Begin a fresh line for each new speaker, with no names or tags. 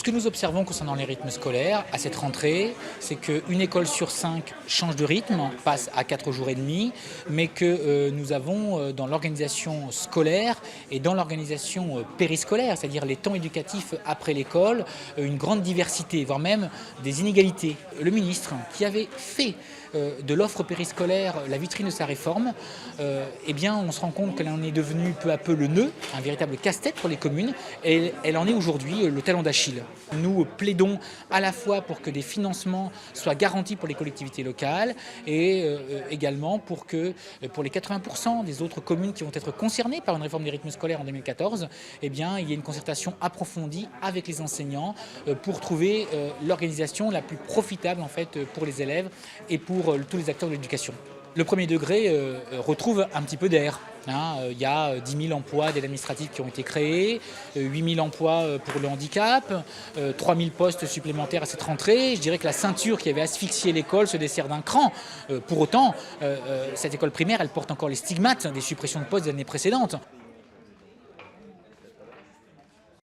Ce que nous observons concernant les rythmes scolaires à cette rentrée, c'est qu'une école sur 5 change de rythme, passe à 4 jours et demi, mais que nous avons dans l'organisation scolaire et dans l'organisation périscolaire, c'est-à-dire les temps éducatifs après l'école, une grande diversité, voire même des inégalités. Le ministre, qui avait fait de l'offre périscolaire la vitrine de sa réforme, eh bien on se rend compte qu'elle en est devenue peu à peu le nœud, un véritable casse-tête pour les communes, et elle en est aujourd'hui le talon d'Achille. Nous plaidons à la fois pour que des financements soient garantis pour les collectivités locales et également pour que pour les 80% des autres communes qui vont être concernées par une réforme des rythmes scolaires en 2014, eh bien, il y ait une concertation approfondie avec les enseignants pour trouver l'organisation la plus profitable en fait, pour les élèves et pour tous les acteurs de l'éducation. Le premier degré retrouve un petit peu d'air. Il y a 10 000 emplois d'aide administrative qui ont été créés, 8 000 emplois pour le handicap, 3 000 postes supplémentaires à cette rentrée. Je dirais que la ceinture qui avait asphyxié l'école se dessert d'un cran. Pour autant, cette école primaire, elle porte encore les stigmates des suppressions de postes des années précédentes.